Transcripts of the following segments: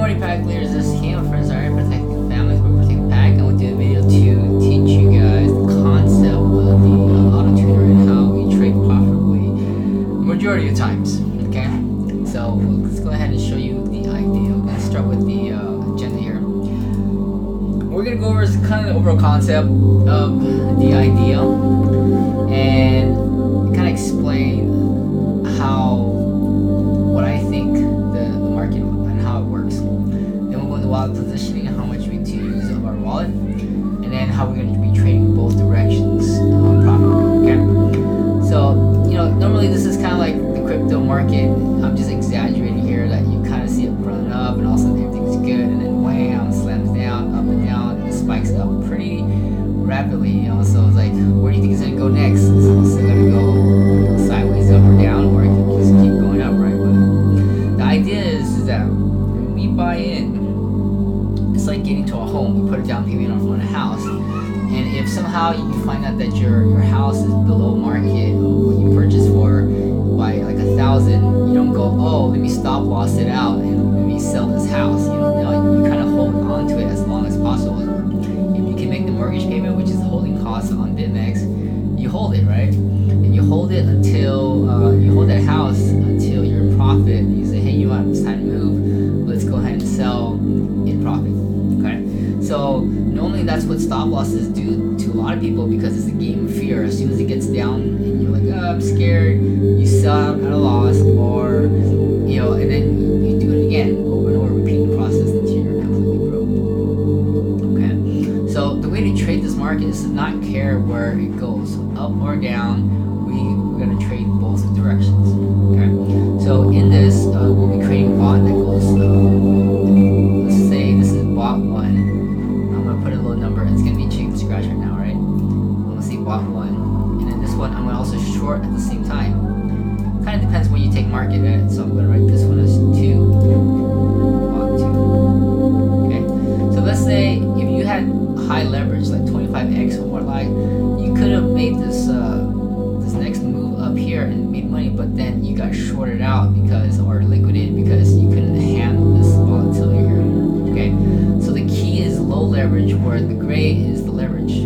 morning, pack leaders. This is Cam, friends are protecting families, we're protecting pack, and we'll do a video to teach you guys the concept of the auto tuner and how we trade profitably majority of times. Okay, so let's go ahead and show you the idea. Let's start with the agenda here. We're gonna go over kind of the overall concept of the idea and kind of explain what I think the market and how it works. Then we'll go into wallet positioning and how much we to use of our wallet, and then how we're going to be trading both directions properly. Okay, so normally this is kind of like the crypto market. I'm just exaggerating here that you kind of see it run up and all of a sudden everything's good, and then wham, slams down, up and down, and it spikes up pretty rapidly. So it's like, where do you think it's going to go next? Is it still going to go sideways, up or down, or it can just keep going up, right? But the idea is that when we buy in, it's like getting to a home. You put a down payment on a house, and if somehow you find out that your house is below market or what you purchased for by like 1,000, you don't go, oh, let me stop loss it out and let me sell this house. No, you kind of hold on to it as long as possible. If you can make the mortgage payment, which is the holding cost on BitMEX, you hold it, right? And you hold it until you hold that house until you're in profit, and you say, hey, you know what, it's time to move, let's go ahead and sell in profit. Okay, so normally that's what stop losses do to a lot of people, because it's a game of fear. As soon as it gets down and you're like, oh, I'm scared, you sell out at a loss, or and then you do it again over and over, repeating the process until you're completely broke. Okay, so the way to trade this market is to not care where it goes, up or down. We're going to trade both directions. Okay, so in this, we'll be creating a bot that goes, let's say this is bot 1. I'm going to put a little number, it's going to be chicken scratch right now, right? I'm going to say bot 1, and then this one I'm going to also short at the same time. Kind of depends when you take market at, so I'm going to write this one as 2, bot 2. Okay, so let's say if you had high leverage, like 25x or more, like you could have made this next move up here and made money, but then you got shorted out or liquidated because you couldn't handle this volatility here. Okay, so the key is low leverage, where the gray is the leverage.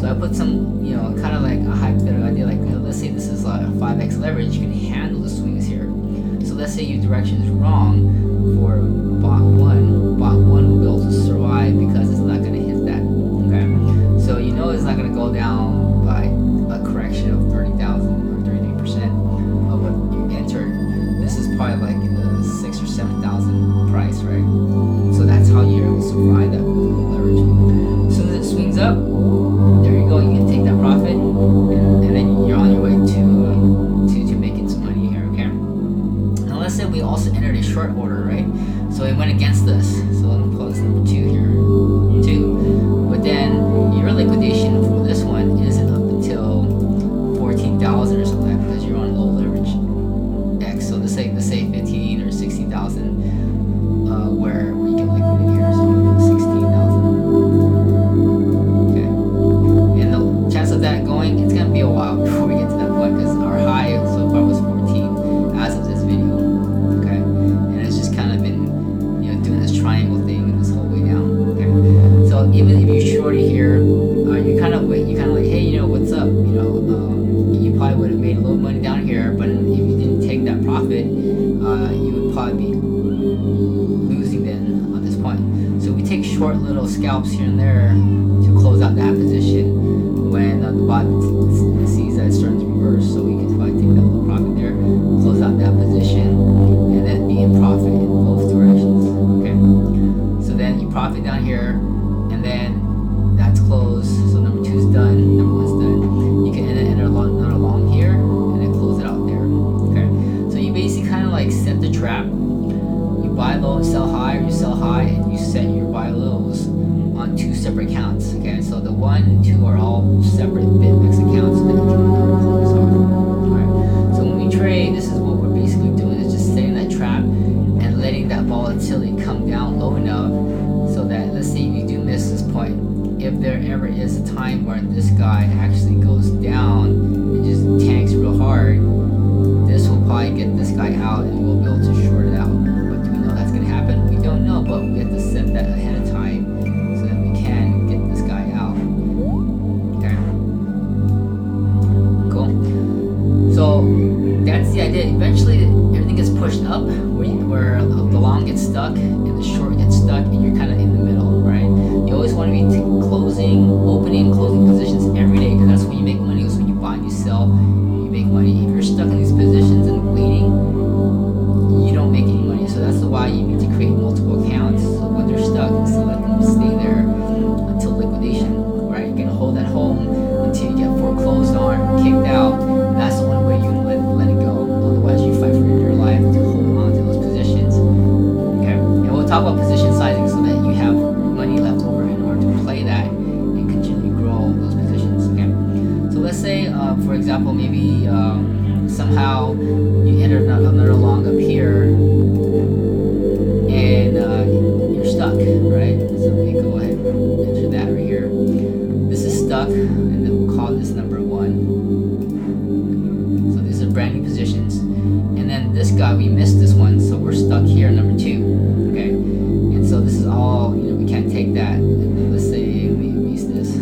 So I put some kind of like a hypothetical idea, like let's say this is a 5x leverage, you can handle the swings here. So let's say your direction is wrong for bot 1 will be able to survive because it's not going to hit that. Okay, so it's not going to go down by a correction of 30,000 or 33% of what you entered. This is probably like in the 6,000 or 7,000 price, right? So that's how you're able to survive that leverage. As soon as it swings up, there you go. You can take that profit, and then you're on your way to making some money here. Okay. Now let's say we also entered a short order, right? So it went against us. So let me call this number 2 here, 2. But then your liquidation for this one isn't up until 14,000 or something, because you're on low leverage X. So let's say 15 or 16,000, where we can liquidate here. So we do 16,000. Okay, and the chance of that going, it's gonna be a while before we get to that point, because our high so far was 14 as of this video. Okay, and it's just kind of been doing this triangle thing this whole way down. Okay, so even if you shorty here, you kind of like, hey, what's up? You probably would have made a little money down here, but if you didn't take that profit, you would probably be losing then on this point. So we take short little scalps here and there to close out that position when the bot sees that it's starting to reverse. So we can probably take that little profit there, close out that position, and then be in profit in both directions. Okay, so then you profit down here, and then that's closed. So number 2 is done, number 1's done. You can enter another long here, and then close it out there. Okay, so you basically kind of like set the trap. You buy low and sell high, or you sell high and you set your buy lows on 2 separate accounts. Okay, so the 1 and 2 are all separate BitMEX accounts that you can close off. Alright, so when we trade, this is what we're basically doing, is just setting that trap and letting that volatility come down low enough so that, let's say you do miss this point, if there ever is a time where this guy actually goes down and just tanks real hard, this will probably get this guy out and we'll be able to short it out. But do we know that's going to happen? We don't know, but that ahead of time so that we can get this guy out. Okay. Cool. So that's the idea. Eventually, everything gets pushed up where the long gets stuck and the short gets stuck, and you're kind of in the middle, right? You always want to be opening and closing positions every day, because that's when you make money. Because when you buy and you sell, you make money. If you're stuck in these positions and waiting, you don't make any money. So that's why you need to create multiple accounts. So when they're stuck, instead of letting them stay there until liquidation, right? You're gonna hold that home until you get foreclosed on or kicked out. And that's the only way you can let it go. Otherwise, you fight for your life to hold on to those positions. Okay, and we'll talk about position sizing so that you have money left over in order to play that and continue to grow those positions. Okay, so let's say, for example, maybe somehow you enter another long up here and you're stuck, right? So let me go ahead and enter that right here. This is stuck, and then we'll call this number 1. So these are brand new positions. And then this guy, we missed this one, so we're stuck here, number 2. Okay, and so this is all, we can't take that. And then let's say we use this.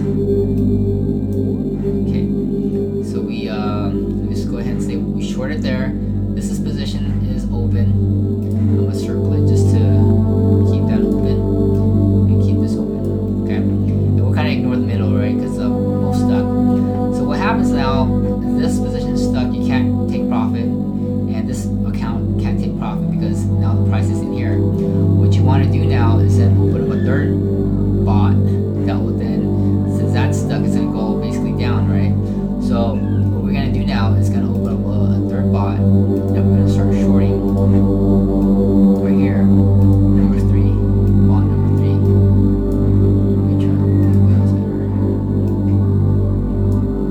Okay, so we just go ahead and say we short it there. This position is open. I'm gonna circle it just to keep that open and keep this open. Okay, and we'll kind of ignore the middle, right? Because we're both stuck. So what happens now is this position is stuck. You can't take profit, and this account can't take profit because now the price is in here. What you want to do now is then open up a third bot that will then, since that's stuck, it's gonna go basically down, right? So what we're gonna do now is gonna open up a third bot that we're gonna start shorting right here, number 3, bot number 3. Let me try to do this better.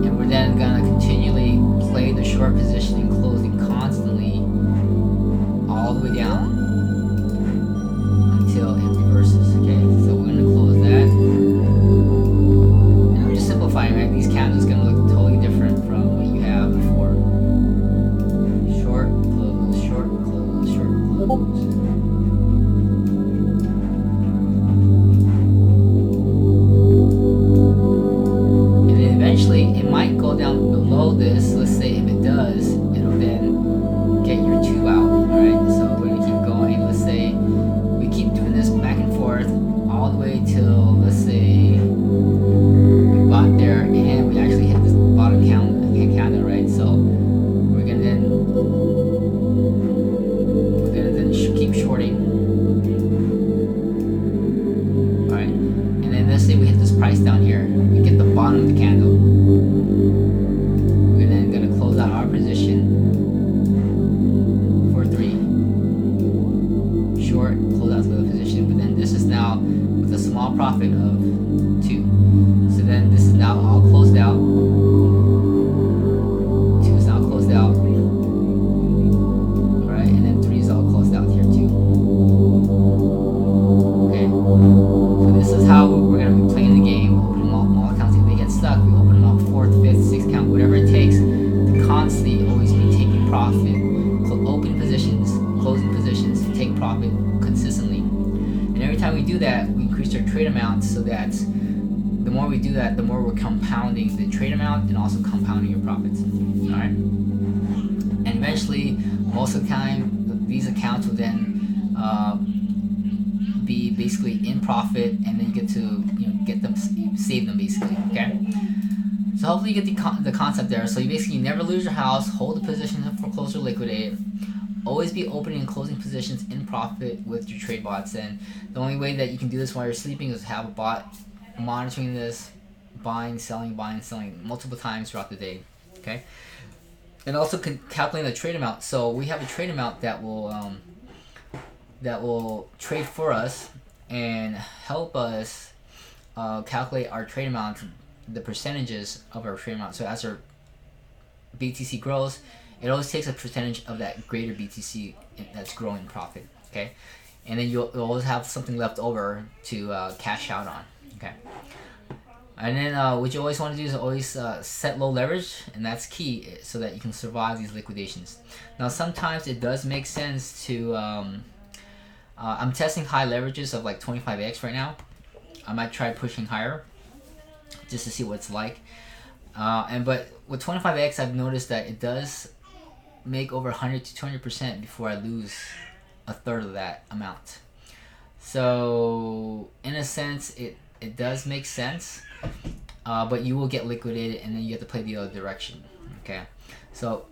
And we're then gonna continually play the short positioning, closing constantly all the way down until it reverses. Okay, so we're gonna close that. And I'm just simplifying, right? These candles gonna look totally different from what you have before. Short, close, short, close, short, close. And then eventually it might go down below this. Let's say if it does, it'll then get your 2 out. Alright, so we're gonna keep going. Let's say we keep doing this back and forth all the way till, let's say, we bought there and we actually hit this bottom candle, right? So we're gonna then keep shorting. Alright, and then let's say we hit this price down here. We get the bottom of the candle. We're then gonna close out our position for 3. Short, close out the position. But then this is now with a small profit of 2. So then this is now all closed out. 2 is now closed out. Alright, and then 3 is all closed out here too. Okay, so this is how we're going to be playing the game. Opening all accounts. If they get stuck, we open them up 4th, 5th, 6th count, whatever it takes to constantly always be taking profit. Open positions, closing positions, take profit consistently. And every time we do that, we increase our trade amount, so that the more we do that, the more we're compounding the trade amount and also compounding your profits. Alright? And eventually, most of the time, these accounts will then be basically in profit, and then you get to get them, save them basically. Okay? So hopefully you get the concept there. So you basically never lose your house, hold the position to foreclose or liquidate. Always be opening and closing positions in profit with your trade bots. And the only way that you can do this while you're sleeping is have a bot monitoring this, buying, selling multiple times throughout the day. Okay, and also calculating the trade amount. So we have a trade amount that will trade for us and help us calculate our trade amount, the percentages of our trade amount. So as our BTC grows, it always takes a percentage of that greater BTC that's growing in profit. Okay, and then you'll always have something left over to cash out on. Okay, and then what you always want to do is always set low leverage, and that's key so that you can survive these liquidations. Now sometimes it does make sense to I'm testing high leverages of like 25x right now. I might try pushing higher just to see what it's like. But with 25x, I've noticed that it does make over 100 to 200% before I lose a third of that amount. So in a sense, it does make sense, but you will get liquidated, and then you have to play the other direction. Okay, so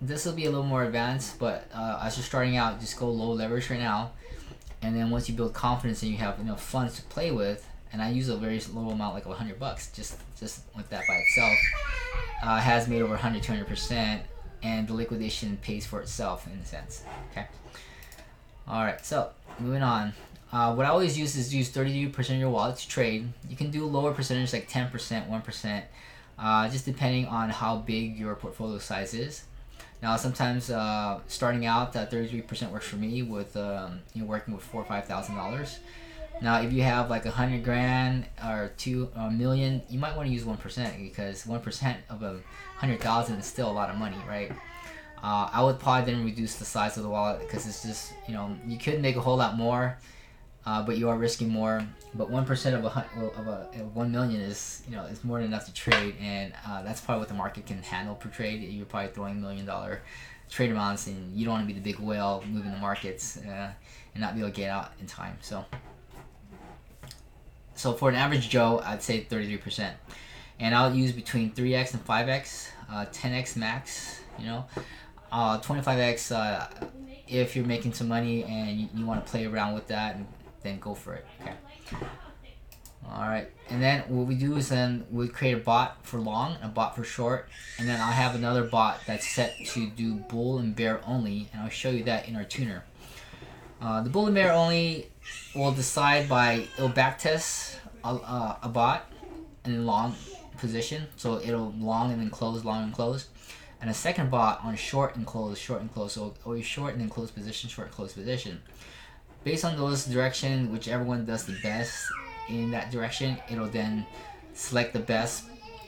this will be a little more advanced, but as you're starting out, just go low leverage right now, and then once you build confidence and you have enough funds to play with, and I use a very low amount, like $100, just with that by itself, has made over 100, 200%, and the liquidation pays for itself in a sense. Okay. All right. So moving on. What I always use is use 33% of your wallet to trade. You can do lower percentage like 10%, 1%, just depending on how big your portfolio size is. Now, sometimes starting out, 33% works for me with working with $4,000 or $5,000. Now, if you have like 100 grand or a million, you might want to use 1% because 1% of 100,000 is still a lot of money, right? I would probably then reduce the size of the wallet because it's just you could make a whole lot more, but you are risking more. But 1% of 1 million is is more than enough to trade, and that's probably what the market can handle per trade. You're probably throwing $1 million trade amounts, and you don't want to be the big whale moving the markets and not be able to get out in time. So for an average Joe, I'd say 33%, and I'll use between 3x and 5x, 10x max. 25x if you're making some money and you want to play around with that, and then go for it. Okay. All right, and then what we do is then we create a bot for long, a bot for short, and then I'll have another bot that's set to do bull and bear only, and I'll show you that in our tuner. The bull and bear only will decide by it'll backtest a bot in long position, so it'll long and then close, long and close, and a second bot on short and close, short and close. So always short and then close position, short, close position. Based on those direction, whichever one does the best in that direction, it'll then select the best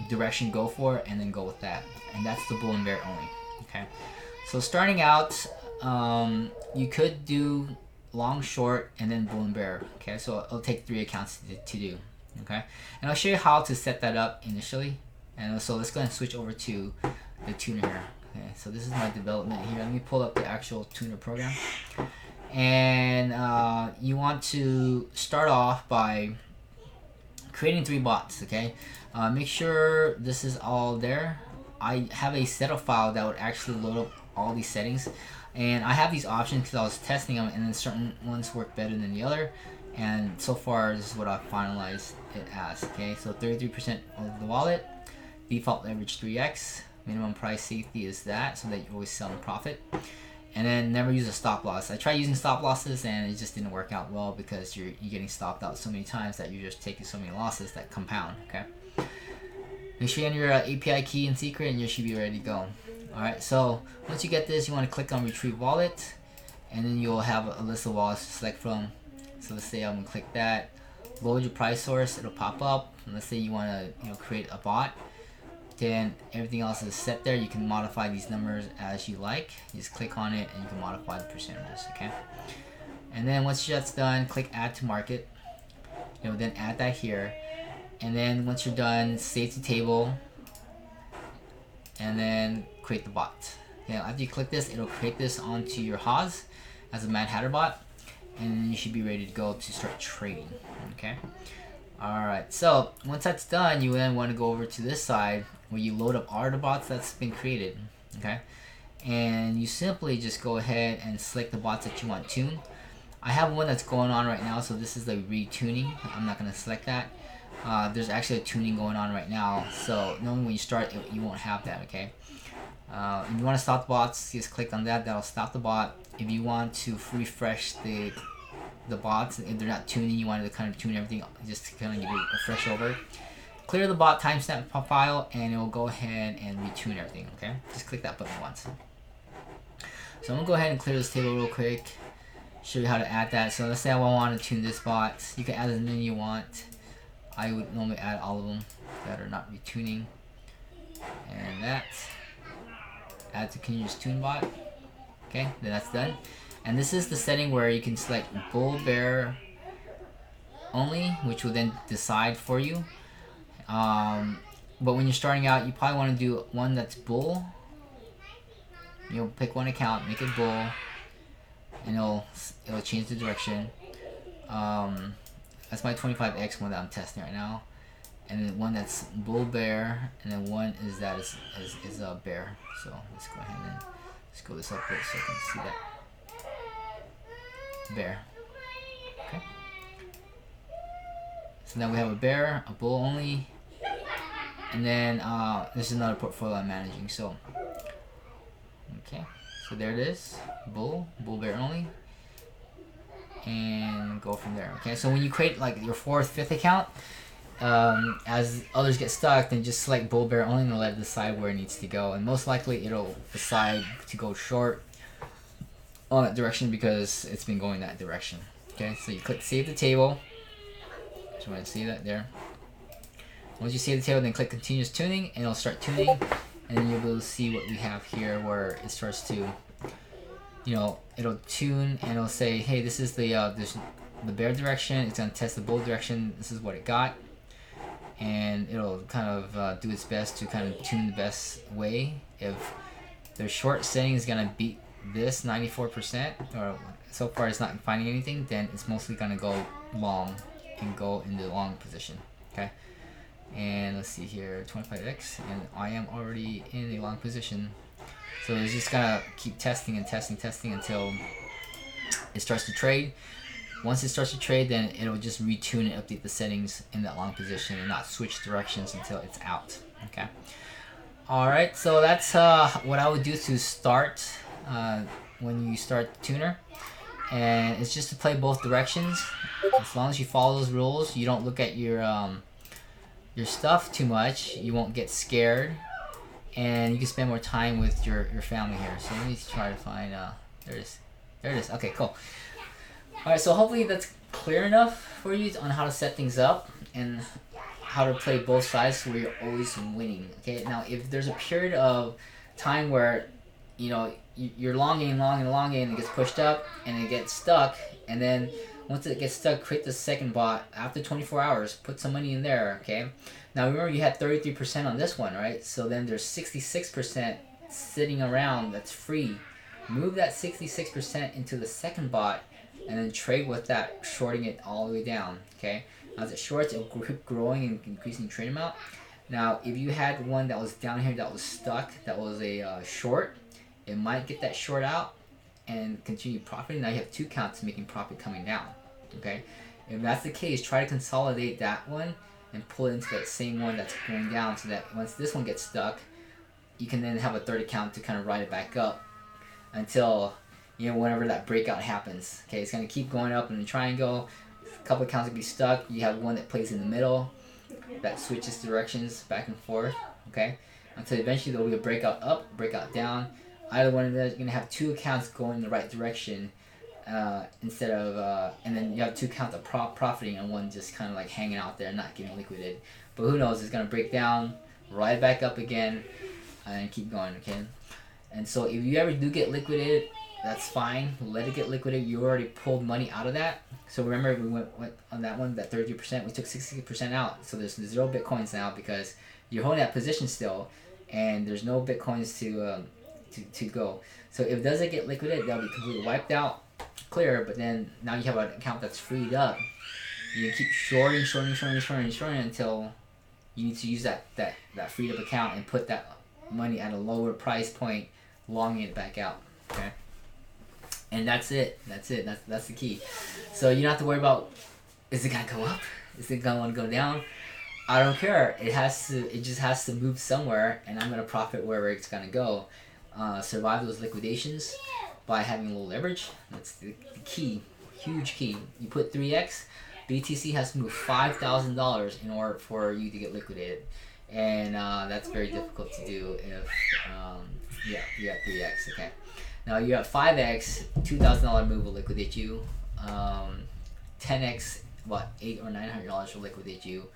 direction, go for it, and then go with that. And that's the bull and bear only. Okay. So starting out, you could do long, short, and then bull and bear. Okay. So it'll take 3 accounts to do. Okay. And I'll show you how to set that up initially. And so let's go ahead and switch over to the tuner here. Okay. So this is my development here. Let me pull up the actual tuner program. And you want to start off by creating 3 bots. Okay, make sure this is all there. I have a setup file that would actually load up all these settings, and I have these options because I was testing them, and then certain ones work better than the other, and so far this is what I finalized it as. Okay, so 33% of the wallet, default leverage 3x, minimum price safety is that, so that you always sell in profit. And then never use a stop loss. I tried using stop losses and it just didn't work out well because you're getting stopped out so many times that you're just taking so many losses that compound. Okay. Make sure you enter your API key and secret, and you should be ready to go. All right. So once you get this, you want to click on Retrieve Wallet, and then you'll have a list of wallets to select from. So let's say I'm gonna click that. Load your price source. It'll pop up. And let's say you want to create a bot. Then everything else is set there. You can modify these numbers as you like. You just click on it and you can modify the percentages. Okay. And then once that's done, click Add to Market. Then add that here. And then once you're done, save to table. And then create the bot. After you click this, it'll create this onto your Haas as a Mad Hatter bot, and then you should be ready to go to start trading. Okay. Alright, so once that's done, you then want to go over to this side where you load up all the bots that's been created. Okay, and you simply just go ahead and select the bots that you want tuned. I have one that's going on right now, so this is the retuning. I'm not going to select that. There's actually a tuning going on right now, so normally when you start, you won't have that. Okay, if you want to stop the bots, just click on that. That'll stop the bot. If you want to refresh the bots, if they're not tuning, you wanted to kind of tune everything just to kind of give it a fresh over. Clear the bot timestamp file, and it will go ahead and retune everything. Okay, just click that button once. So I'm gonna go ahead and clear this table real quick. Show you how to add that. So let's say I want to tune this bot. You can add as many you want. I would normally add all of them that are not retuning, and that add to continuous tune bot. Okay, then that's done. And this is the setting where you can select bull, bear only, which will then decide for you. But when you're starting out, you probably want to do one that's bull. You'll pick one account, make it bull, and it'll change the direction. That's my 25x one that I'm testing right now, and then one that's bull bear, and then one is that is a bear. So let's go ahead and scroll this up a bit so I can see that bear. Okay. So now we have a bear, a bull only, and then this is another portfolio I'm managing. So okay, so there it is, bull bear only, and go from there. Okay, so when you create like your 4th, 5th account, as others get stuck, then just select bull bear only and let it decide where it needs to go, and most likely it'll decide to go short on that direction because it's been going that direction. Okay, so you click save the table. Just want to see that there. Once you save the table, then click continuous tuning, and it'll start tuning, and then you'll be able to see what we have here, where it starts to, it'll tune, and it'll say, hey, this is the bear direction. It's gonna test the bull direction. This is what it got, and it'll kind of do its best to kind of tune the best way. If their short setting is gonna beat this 94%, or so far it's not finding anything, then it's mostly gonna go long and go in the long position. Okay. And let's see here, 25x, and I am already in a long position. So it's just gonna keep testing and testing until it starts to trade. Once it starts to trade, then it'll just retune and update the settings in that long position and not switch directions until it's out. Okay. All right, so that's what I would do to start when you start tuner, and it's just to play both directions. As long as you follow those rules, you don't look at your stuff too much, you won't get scared, and you can spend more time with your family here. So let me try to find there it is. Okay, cool. All right, so hopefully that's clear enough for you on how to set things up and how to play both sides so you're always winning. Okay, now if there's a period of time where you're longing and it gets pushed up and it gets stuck, and then once it gets stuck, create the second bot after 24 hours. Put some money in there, okay? Now remember, you had 33% on this one, right? So then there's 66% sitting around that's free. Move that 66% into the second bot, and then trade with that, shorting it all the way down, okay? As it shorts, it'll keep growing and increasing trade amount. Now, if you had one that was down here that was stuck, that was a short, it might get that short out and continue profiting. Now you have 2 counts making profit coming down. Okay, if that's the case, try to consolidate that one and pull it into that same one that's going down, so that once this one gets stuck, you can then have a 3rd account to kind of ride it back up until whenever that breakout happens. Okay, it's gonna keep going up in the triangle. A couple accounts will be stuck. You have one that plays in the middle that switches directions back and forth. Okay, until eventually there'll be a breakout up, breakout down. Either one of them is going to have 2 accounts going in the right direction, instead of and then you have 2 accounts of profiting and one just kind of like hanging out there, not getting liquidated. But who knows, it's going to break down, ride back up again, and keep going. Okay, and so if you ever do get liquidated, that's fine. Let it get liquidated. You already pulled money out of that. So remember, we went on that one, that 30%, we took 60% out. So there's 0 bitcoins now because you're holding that position still, and there's no bitcoins to go. So if it doesn't get liquidated, they'll be completely wiped out, clear. But then now you have an account that's freed up. You can keep shorting until you need to use that freed up account and put that money at a lower price point, longing it back out. Okay, and that's it. That's the key. So you don't have to worry about, is it gonna go up? Is it gonna want to go down? I don't care. It just has to move somewhere, and I'm gonna profit wherever it's gonna go. Survive those liquidations by having a little leverage. That's the key, huge key. You put 3x, BTC has to move $5,000 in order for you to get liquidated, and that's very difficult to do if you have 3x. Okay, now you have 5x, $2,000 move will liquidate you. 10x, what, $800 or $900 will liquidate you.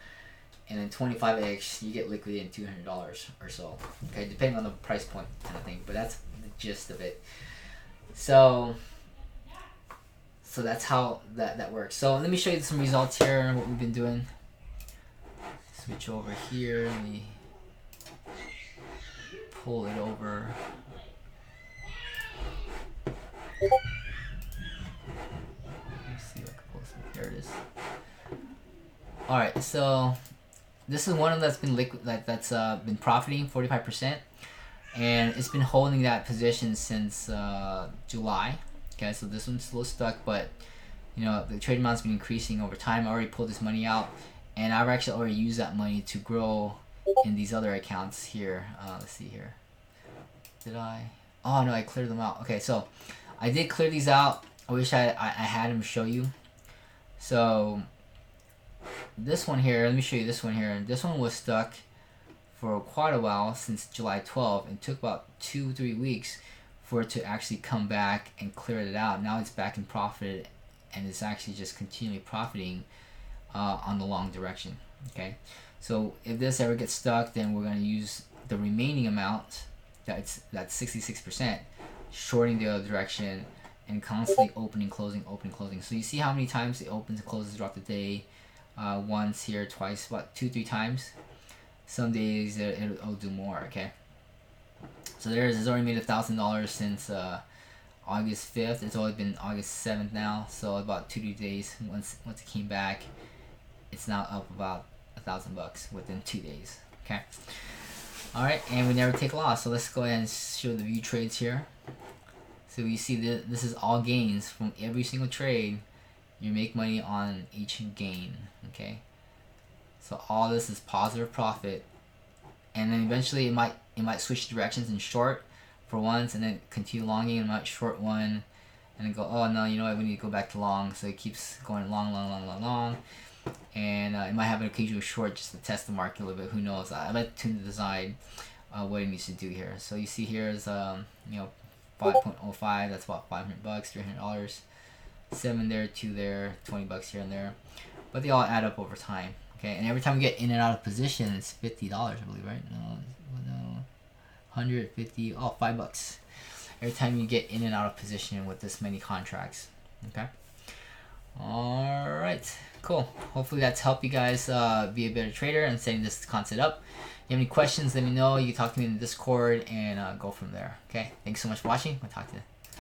And then 25x, you get liquidated in $200 or so. Okay, depending on the price point kind of thing. But that's the gist of it. So So that's how that works. So let me show you some results here, what we've been doing. Switch over here, let me pull it over. Let's see if I can pull some. There it is. Alright, so this is one of them that's been that's been profiting 45%, and it's been holding that position since July. Okay, so this one's still stuck, but you know the trade amount's been increasing over time. I already pulled this money out, and I've actually already used that money to grow in these other accounts here. Let's see here. Did I? Oh no, I cleared them out. Okay, so I did clear these out. I wish I had them show you. So this one here, let me show you this one here. This one was stuck for quite a while, since July 12th. It took about 2-3 weeks for it to actually come back and clear it out. Now it's back in profit, and it's actually just continually profiting on the long direction. Okay, so if this ever gets stuck, then we're going to use the remaining amount, that's 66%, shorting the other direction and constantly opening, closing, opening, closing. So you see how many times it opens and closes throughout the day. Once here, twice, about 2-3 times. Some days it'll do more. Okay, so it's already made $1,000 since August 5th. It's only been August 7th now, so about 2 days. Once it came back, it's now up about $1,000 within 2 days. Okay, all right, and we never take loss. So let's go ahead and show the view trades here. So you see that this is all gains from every single trade. You make money on each gain. Okay, so all this is positive profit, and then eventually it might switch directions and short for once, and then continue longing, and might short one, and then go, oh no, you know what, we need to go back to long. So it keeps going long, and it might have an occasional short just to test the market a little bit. Who knows? I let the tune to decide what it needs to do here. So you see here is 5.05. That's about $500, $300. 7 there, 2 there, $20 here and there, but they all add up over time. Okay, and every time we get in and out of position, it's $50, I believe, right? No, 150. Oh, $5 every time you get in and out of position with this many contracts. Okay. All right, cool. Hopefully that's helped you guys be a better trader and setting this concept up. If you have any questions, let me know. You can talk to me in the Discord and go from there. Okay. Thanks so much for watching. I'll talk to you.